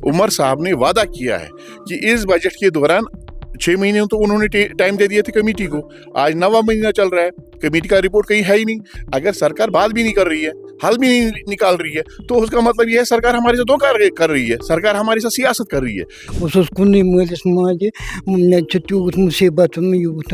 उमर साहब ने वादा किया है कि इस बजट के दौरान 6 महीने तो उन्होंने टाइम दे दिया था कमेटी को, आज 9वां महीना चल रहा है, कमेटी का रिपोर्ट कहीं है ही नहीं। अगर सरकार बात भी नहीं कर रही है, हल भी नहीं निकाल रही है, तो उसका मतलब ये है सरकार हमारे साथ धोखा कर रही है, सरकार हमारे साथ सियासत कर रही है। कुन मलिस माजे तूत मुसीबत यूत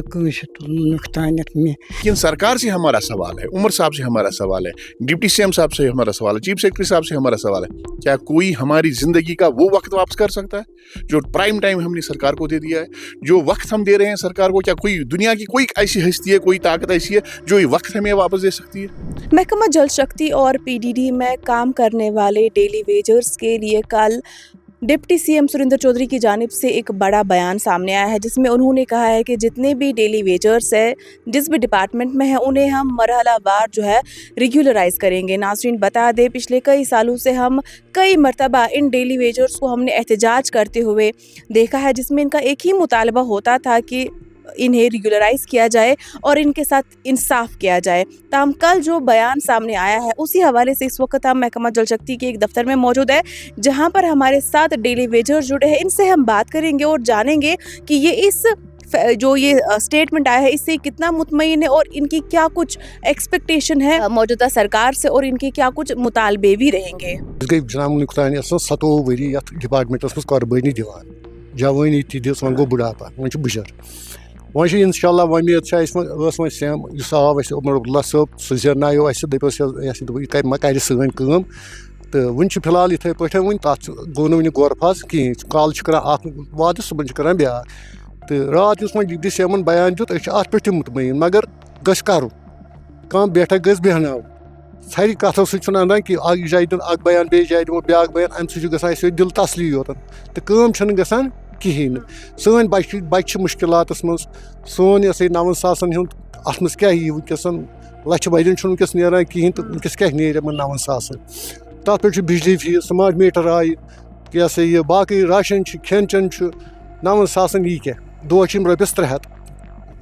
लेकिन सरकार से हमारा सवाल है, उमर साहब से हमारा सवाल है, डिप्टी सीएम साहब से हमारा सवाल है, चीफ सेक्रेटरी साहब से हमारा सवाल है, क्या कोई हमारी जिंदगी का वो वक्त वापस कर सकता है जो प्राइम टाइम हमने सरकार को दे दिया है? जो वक्त हम दे रहे हैं सरकार को, क्या कोई दुनिया की कोई ऐसी हस्ती है, कोई ताकत ऐसी है जो ये वक्त हमें वापस दे सकती है? महकमा जल शक्ति और पीडीडी में काम करने वाले डेली वेजर्स के लिए कल डिप्टी सीएम सुरेंद्र चौधरी की जानिब से एक बड़ा बयान सामने आया है, जिसमें उन्होंने कहा है कि जितने भी डेली वेजर्स हैं जिस भी डिपार्टमेंट में हैं उन्हें हम मरहलावार जो है रेगुलराइज करेंगे। नाज़रीन बता दें, पिछले कई सालों से हम कई मरतबा इन डेली वेजर्स को हमने एहतजाज करते हुए देखा है, जिसमें इनका एक ही मुतालबा होता था कि इन्हें रेगुलराइज किया जाए और इनके साथ इंसाफ किया जाए। ताहम कल जो बयान सामने आया है उसी हवाले से इस वक्त हम महकमा जल शक्ति के एक दफ्तर में मौजूद है, जहां पर हमारे साथ डेली वेजर्स जुड़े हैं। इनसे हम बात करेंगे और जानेंगे कि ये स्टेटमेंट आया है इससे कितना मुतमईन है और इनकी क्या कुछ एक्सपेक्टेशन है मौजूदा सरकार से और इनके क्या कुछ मुतालबे भी रहेंगे। सतोव वरी डिपार्टमेंटस मज कुर्बानी दिवान, जवानी ती दिस वो गो बुढ़ापा, वो बुजर। वो इंशाल्लाह उम्मीद सेम आव उमर अब्दुल्ला साहब सह जरनायो दपस कर सन कम तो वन फिलहाल इथे पे वन तथ गो वन गौर फज कहें कल कर वाद सुबह कर ब्या तो रात वो डिप्टी सीएमन बयान दित अत पे मुतमईन मगर गस कर कम बैठक गस बेहनाव सारी कथों सत्य अंदान कि अक जाए दिन अक बयान बे जाए दिमो ब्या बयान अम सह दिल तसली योतन तो कम गसान कहें सन बच्चे मुश्किलात मज सोन ये 9 सासन हूँ अत मज क्या वनकस लच बदन वनकस नान कहें तो वनकस क्या नीर 9 सास तथ पे बिजली फीस स्मार्ट मीटर आय यह बाकी राशन खेन चेन 9 सासन यह क्या दो रपस 300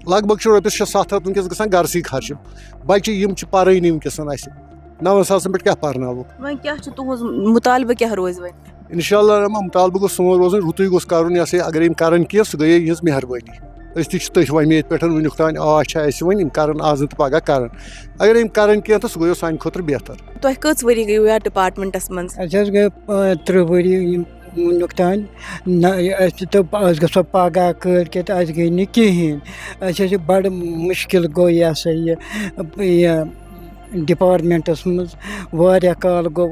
लगभग रपस 600 वनकस गसान गरसी खर्च बच्चे पारानी वनकस 9 सासन पे क्या पारनाव मुतालबा क्या रोज इंशाल्लाह मुतालबा गो सोन रोजन रुतु गोस कर अगर कर कह सह गई यह मेहरबानी तथ उम्मीद पे वनुक तान वन कर आज तो पगह कर अगर कर कह तो सह गो सान खुद बेहतर। तुह कच वरी गई यार डिपार्टमेंटस मज? गई 3 वरी वनुक तान गो पगह कल गई नी कहें बड़ मुश्किल गो यह डिपार्टमेंटस मज वारिया काल गो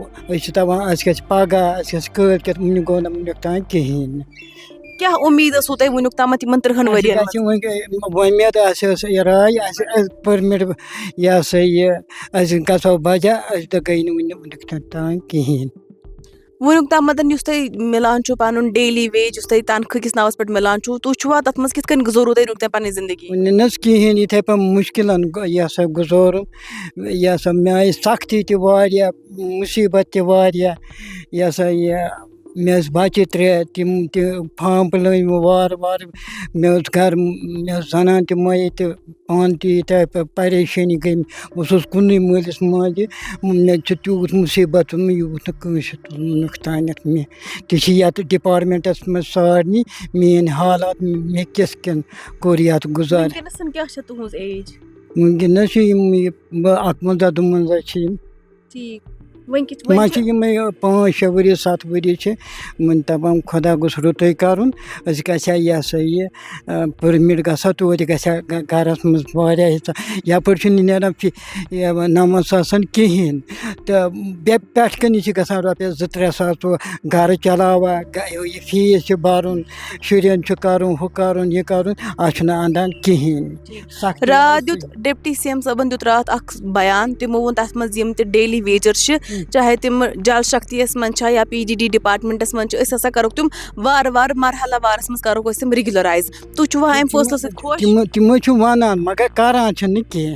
दपान पगह कल गो वनुक तान कहें। क्या उम्मीद तुम वनुक तम 3 वरियन उम्मीद राय परमिट यह गो बजा गई वनुक तान कहें। वनुक तम मिलान पन डेली वेज तनख्वाह किस नावस पे मिलान तुवा तथ मज कित गुजरो तुम पन जिंदगी? न कहें इथे पे मुश्किल गुजर मे आई सख्ती मुसीबत यह मे बच्चे 3 तम फार्म पल वार वार मे घर मे जनान मई तो पान तीत परेशानी गई बस कुन मलिस माजे मे तूत मुसीबत यूत तुलनुक तान मे तथ डिपार्टमेंटस मे सारनी मेन हालात मे किस कन कोर ये गुजार। वनकस 51 5-6 वरी 7 वरी दपान खुदा गोस रुत कर यह परमिट गसा तोत गरस मज यप नान 9 सासन कहें तो पे गसान रपस 2-3 सास तो गर चलावा यह फीस भरुन शुरन कर यह कर अंदान कहें। रात दुत डिप्टी सीएम साहबन दुत रात बयान तमो वो तथ मज डेली वेजर्स चाहे तुम जल शक्ति मज या पीडीडी डिपार्टमेंटस मज करो तुम वार वार मरहला वारस मज करो तुम रेगुलराइज तुम फैसलो खुश? तमो वन मगर करान कह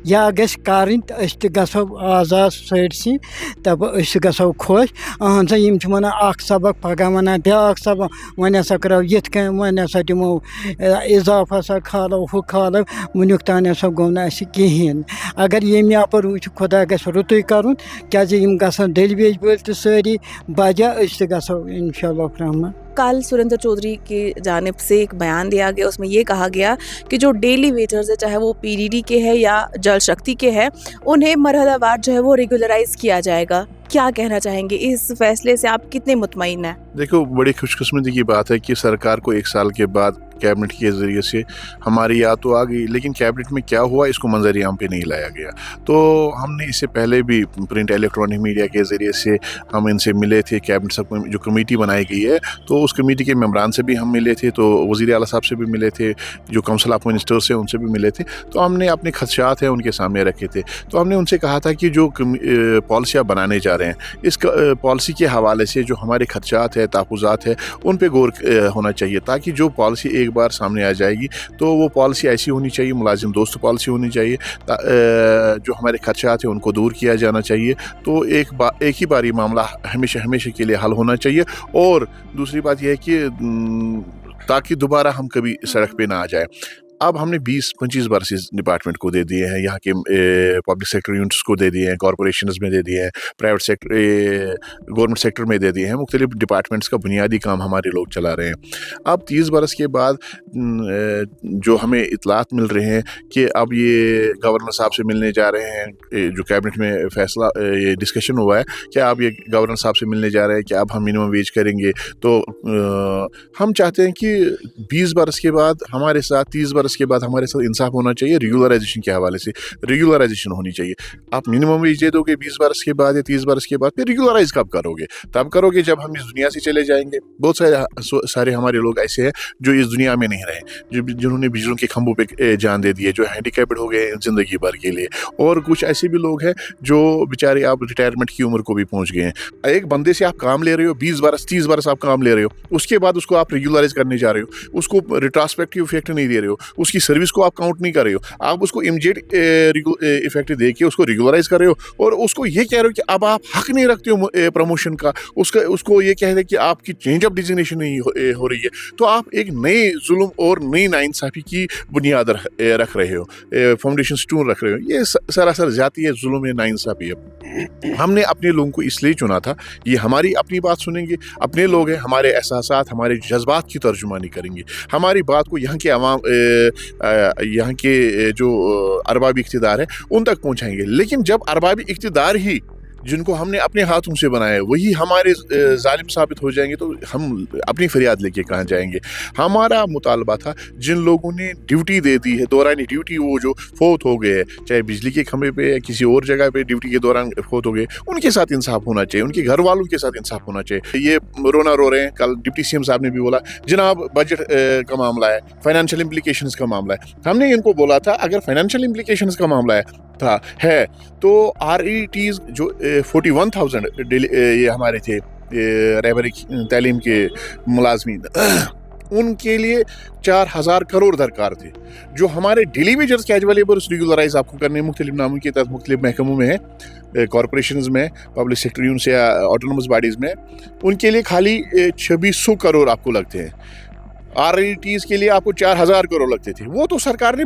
یا گژھِ کَرٕنۍ تہٕ أسۍ تہِ گژھو آزاد سٲرسٕے دَپو أسۍ تہِ گژھو خۄش اہن سا یِم چھِ وَنان اَکھ سبق پَگاہ وَنان بیٛاکھ سبق وۄنۍ ہسا کَرو یِتھ کٔنۍ وۄنۍ ہسا دِمو اِضافہٕ ہسا کھالو ہُہ کھالو وٕنیُک تام ہسا گوٚو نہٕ اَسہِ کِہیٖنۍ اگر ییٚمہِ یَپٲرۍ وٕچھِ خۄدا گژھِ رُتُے کَرُن کیٛازِ یِم گژھن دٔلۍ ویج وٲلۍ تہِ سٲری بجا أسۍ تہِ گژھو اِنشاء اللہ رحمان. کل سریندر چودھری کی جانب سے ایک بیان دیا گیا، اس میں یہ کہا گیا کہ جو ڈیلی ویجرز ہے چاہے وہ PDD کے ہے یا جل شکتی کے ہے انہیں مرحلہ وار جو ہے وہ ریگولرائز کیا جائے گا. کیا کہنا چاہیں گے اس فیصلے سے، آپ کتنے مطمئن ہیں؟ دیکھو بڑی خوش قسمتی کی بات ہے کہ سرکار کو 1 سال کے بعد کیبنٹ کے ذریعے سے ہماری یاد تو آ گئی، لیکن کیبنٹ میں کیا ہوا اس کو منظر عام پہ نہیں لایا گیا. تو ہم نے اس سے پہلے بھی پرنٹ الیکٹرانک میڈیا کے ذریعے سے ہم ان سے ملے تھے. کیبنٹ سب جو کمیٹی بنائی گئی ہے تو اس کمیٹی کے ممبران سے بھی ہم ملے تھے، تو وزیر اعلیٰ صاحب سے بھی ملے تھے، جو کونسل آف منسٹرز ہیں ان سے بھی ملے تھے. تو ہم نے اپنے خدشات ہیں ان کے سامنے رکھے تھے. تو ہم نے ان سے کہا تھا کہ جو پالیسیاں بنانے جا رہے ہیں اس پالیسی کے حوالے سے جو ہمارے خدشات ہیں، تحفظات ہیں، ان پہ غور ہونا چاہیے، تاکہ جو پالیسی ایک بار سامنے آ جائے گی تو وہ پالیسی ایسی ہونی چاہیے، ملازم دوست پالیسی ہونی چاہیے، جو ہمارے خدشات ہیں ان کو دور کیا جانا چاہیے. تو ایک ہی بار یہ معاملہ ہمیشہ کے لیے حل ہونا چاہیے. اور دوسری بات یہ ہے کہ تاکہ دوبارہ ہم کبھی سڑک پہ نہ آ جائے. اب ہم نے 20-25 برسز ڈپارٹمنٹ کو دے دیے ہیں، یہاں کے پبلک سیکٹر یونٹس کو دے دیے ہیں، کارپوریشنز میں دے دیے ہیں، پرائیویٹ سیکٹر گورنمنٹ سیکٹر میں دے دیے ہیں. مختلف ڈپارٹمنٹس کا بنیادی کام ہمارے لوگ چلا رہے ہیں. اب 30 برس کے بعد جو ہمیں اطلاعات مل رہے ہیں کہ اب یہ گورنر صاحب سے ملنے جا رہے ہیں، جو کیبنٹ میں فیصلہ یہ ڈسکشن ہوا ہے کہ اب یہ گورنر صاحب سے ملنے جا رہے ہیں کہ اب ہم منیمم ویج کریں گے. تو ہم چاہتے ہیں کہ 20 برس کے بعد ہمارے ساتھ 30 برس کے بعد ہمارے ساتھ انصاف ہونا چاہیے. ریگولرائزیشن کے حوالے سے ریگولرائزیشن ہونی چاہیے. آپ منیمم ویج دے دو گے 20 برس کے بعد یا 30 برس کے بعد، پھر ریگولرائز کب کرو گے؟ تب کرو گے جب ہم اس دنیا سے چلے جائیں گے. بہت سارے ہمارے لوگ ایسے ہیں جو اس دنیا میں نہیں رہے، جنہوں نے بجلیوں کے کھمبوں پہ جان دے دیے، جو ہینڈیکیپڈ ہو گئے زندگی بھر کے لیے. اور کچھ ایسے بھی لوگ ہیں جو بیچارے آپ ریٹائرمنٹ کی عمر کو بھی پہنچ گئے ہیں. ایک بندے سے آپ کام لے رہے ہو 20 برس 30 برس آپ کام لے رہے ہو، اس کے بعد اس کو آپ ریگولرائز کرنے جا رہے ہو، اس کو ریٹراسپیکٹیو افیکٹ نہیں دے رہے ہو، اس کی سروس کو آپ کاؤنٹ نہیں کر رہے ہو، آپ اس کو امیڈیٹ افیکٹ دے کے اس کو ریگولرائز کر رہے ہو، اور اس کو یہ کہہ رہے ہو کہ اب آپ حق نہیں رکھتے ہو پروموشن کا. اس کو یہ کہہ رہے کہ آپ کی چینج آف ڈیزگنیشن نہیں ہو رہی ہے. تو آپ ایک نئے ظلم اور نئی ناانصافی کی بنیاد رکھ رہے ہو، فاؤنڈیشن سٹون رکھ رہے ہو. یہ سراسر ذاتی ہے، ظلم ہے، ناانصافی ہے. ہم نے اپنے لوگوں کو اس لیے چنا تھا، یہ ہماری اپنی بات سنیں گے، اپنے لوگ ہیں، ہمارے احساسات ہمارے جذبات کی ترجمانی کریں گے، ہماری بات کو یہاں کے عوام یہاں کے جو ارباب اقتدار ہے ان تک پہنچائیں گے. لیکن جب ارباب اقتدار ہی جن کو ہم نے اپنے ہاتھوں سے بنایا وہی ہمارے ظالم ثابت ہو جائیں گے تو ہم اپنی فریاد لے کے کہاں جائیں گے؟ ہمارا مطالبہ تھا جن لوگوں نے ڈیوٹی دے دی ہے، دوران ڈیوٹی وہ جو فوت ہو گئے، چاہے بجلی کے کھمبے پہ یا کسی اور جگہ پہ ڈیوٹی کے دوران فوت ہو گئے، ان کے ساتھ انصاف ہونا چاہیے، ان کے گھر والوں کے ساتھ انصاف ہونا چاہیے. یہ رونا رو رہے ہیں. کل ڈپٹی CM صاحب نے بھی بولا جناب بجٹ کا معاملہ ہے، فائنینشیل امپلیکیشنز کا معاملہ ہے. ہم نے ان کو بولا تھا اگر فائنینشیل امپلیکیشنز کا معاملہ ہے تو RETs جو 41,000 یہ ہمارے تھے رہبری تعلیم کے ملازمین، ان کے لیے 4,000 کروڑ درکار تھے. جو ہمارے daily wagers casual labours regularise آپ کو کرنے مختلف ناموں کے تحت مختلف محکموں میں ہیں، کارپوریشنز میں، پبلک سیکٹر یونٹس یا آٹونومس باڈیز میں، ان کے لیے خالی 2,600 کروڑ آپ کو لگتے ہیں. RETs کے لیے آپ کو 4,000 کروڑ لگتے تھے. وہ تو سرکار نے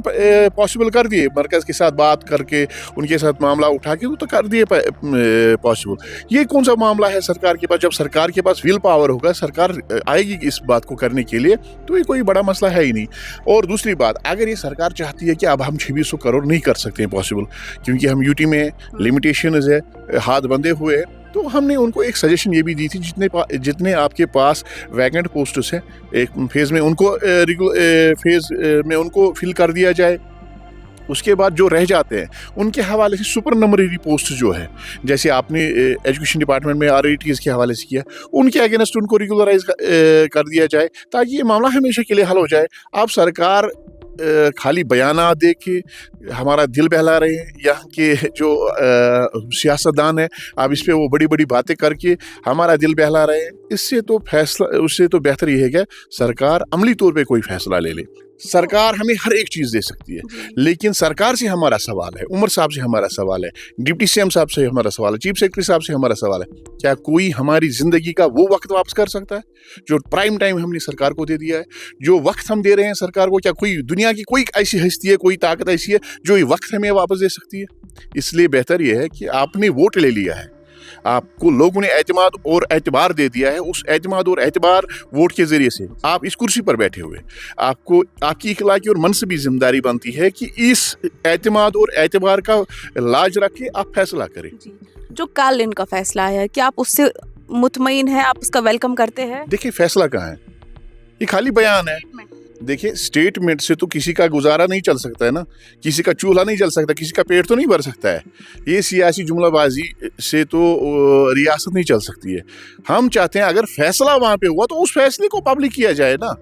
پاسبل کر دیے، مرکز کے ساتھ بات کر کے ان کے ساتھ معاملہ اٹھا کے وہ تو کر دیے پاسبل. یہ کون سا معاملہ ہے سرکار کے پاس؟ جب سرکار کے پاس ول پاور ہوگا، سرکار آئے گی اس بات کو کرنے کے لیے، تو یہ کوئی بڑا مسئلہ ہے ہی نہیں. اور دوسری بات، اگر یہ سرکار چاہتی ہے کہ اب ہم 2,600 کروڑ نہیں کر سکتے ہیں پاسبل، کیونکہ ہم UT میں لمیٹیشنز ہے، ہاتھ بندھے ہوئے، تو ہم نے ان کو ایک سجیشن یہ بھی دی تھی جتنے آپ کے پاس ویکنٹ پوسٹس ہیں ایک فیز میں ان کو فل کر دیا جائے. اس کے بعد جو رہ جاتے ہیں ان کے حوالے سے سپر نمبرری پوسٹ جو ہے، جیسے آپ نے ایجوکیشن ڈپارٹمنٹ میں RETs کے حوالے سے کیا، ان کے اگینسٹ ان کو ریگولرائز کر دیا جائے تاکہ یہ معاملہ ہمیشہ کے لیے حل ہو جائے. اب سرکار خالی بیانات دے کے ہمارا دل بہلا رہے ہیں، یہاں کے جو سیاستدان ہیں اب اس پہ وہ بڑی بڑی باتیں کر کے ہمارا دل بہلا رہے ہیں. اس سے تو بہتر یہ ہے کہ سرکار عملی طور پہ کوئی فیصلہ لے لے. सरकार हमें हर एक चीज़ दे सकती है, लेकिन सरकार से हमारा सवाल है, उमर साहब से हमारा सवाल है, डिप्टी सीएम साहब से हमारा सवाल है, चीफ सेक्रेटरी साहब से हमारा सवाल है, क्या कोई हमारी ज़िंदगी का वो वक्त वापस कर सकता है जो प्राइम टाइम हमने सरकार को दे दिया है? जो वक्त हम दे रहे हैं सरकार को, क्या कोई दुनिया की कोई ऐसी हस्ती है, कोई ताकत ऐसी है जो ये वक्त हमें वापस दे सकती है? इसलिए बेहतर यह है कि आपने वोट ले लिया है, आपको लोगों ने एतमाद और एतबार दे दिया है, उस एतमाद और एतबार वोट के ज़रिए से आप इस कुर्सी पर बैठे हुए, आपको आपकी इखलाकी और मनसबी जिम्मेदारी बनती है कि इस एतमाद और एतबार का लाज रख के आप फैसला करें। जो कल इनका फैसला है, क्या आप उससे मुतमईन हैं, आप उसका वेलकम करते हैं? देखिए, फैसला कहाँ है, ये खाली बयान है। देखिए, स्टेटमेंट से तो किसी का गुजारा नहीं चल सकता है ना, किसी का चूल्हा नहीं जल सकता, किसी का पेट तो नहीं भर सकता है। ये सियासी जुमलाबाजी से तो रियासत नहीं चल सकती है। हम चाहते हैं अगर फैसला वहाँ पे हुआ तो उस फैसले को पब्लिक किया जाए ना।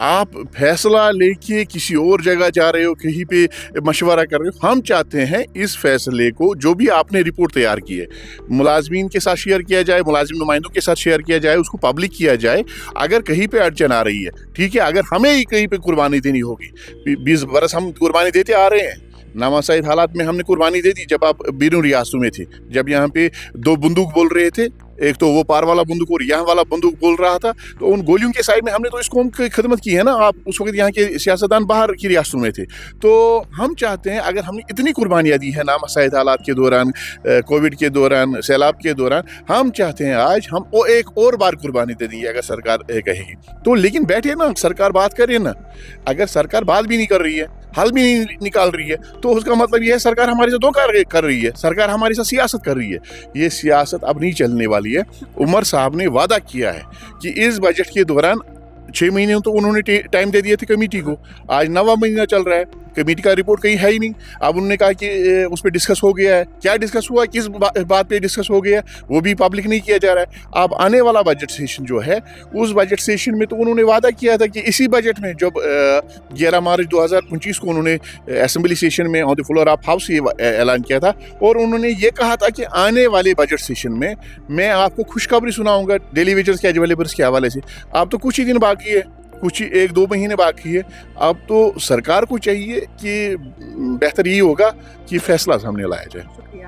आप फैसला लेके किसी और जगह जा रहे हो, कहीं पे मशवरा कर रहे हो। हम चाहते हैं इस फैसले को, जो भी आपने रिपोर्ट तैयार की है, मुलाजमीन के साथ शेयर किया जाए, मुलाजिम नुमाइंदों के साथ शेयर किया जाए, उसको पब्लिक किया जाए। अगर कहीं पे अड़चन आ रही है, ठीक है, अगर हमें ही कहीं पे कुर्बानी देनी होगी, 20 बरस हम कुर्बानी देते आ रहे हैं। नामासाइद हालात में हमने कुर्बानी दे दी जब आप बैरून रियासतों में थे, जब यहाँ पे 2 बंदूक बोल रहे थे, एक तो वो पार वाला बंदूक और यहाँ वाला बंदूक बोल रहा था, तो उन गोलियों के साइड में हमने तो इस कौम की खिदमत की है ना। आप उस वक्त यहाँ के सियासतदान बाहर की रियासतों में थे। तो हम चाहते हैं अगर हमने इतनी कुर्बानियाँ दी है नामासाइद हालात के दौरान, कोविड के दौरान, सैलाब के दौरान, हम चाहते हैं आज हम वो एक और बार कुर्बानी दे देंगे अगर सरकार कहेगी तो। लेकिन बैठे ना, सरकार बात करे ना। अगर सरकार बात भी नहीं कर रही है, हल भी नहीं निकाल रही है, तो उसका मतलब ये है सरकार हमारे साथ धोखा कर रही है, सरकार हमारे साथ सियासत कर रही है। ये सियासत अब नहीं चलने वाली है। उमर साहब ने वादा किया है कि इस बजट के दौरान 6 महीने तो उन्होंने टाइम दे दिए थे कमेटी को, आज 9वां महीना चल रहा है, कमेटी का रिपोर्ट कहीं है ही नहीं। अब उन्होंने कहा कि उस पर डिस्कस हो गया है, क्या डिस्कस हुआ, किस बात पे डिस्कस हो गया, वो भी पब्लिक नहीं किया जा रहा है। अब आने वाला बजट सेशन जो है, उस बजट सेशन में तो उन्होंने वादा किया था कि इसी बजट में, जब 11 मार्च 2025 को उन्होंने असेंबली सेशन में on the floor of house ये ऐलान किया था, और उन्होंने ये कहा था कि आने वाले बजट सेशन में मैं आपको खुशखबरी सुनाऊंगा डेली वेजर्स के एलिजिबल्स के हवाले से। अब तो कुछ ही दिन बाकी है, कुछ ही 1-2 महीने बाकी है। अब तो सरकार को चाहिए कि बेहतर यही होगा कि फैसला सामने लाया जाए। शुक्रिया।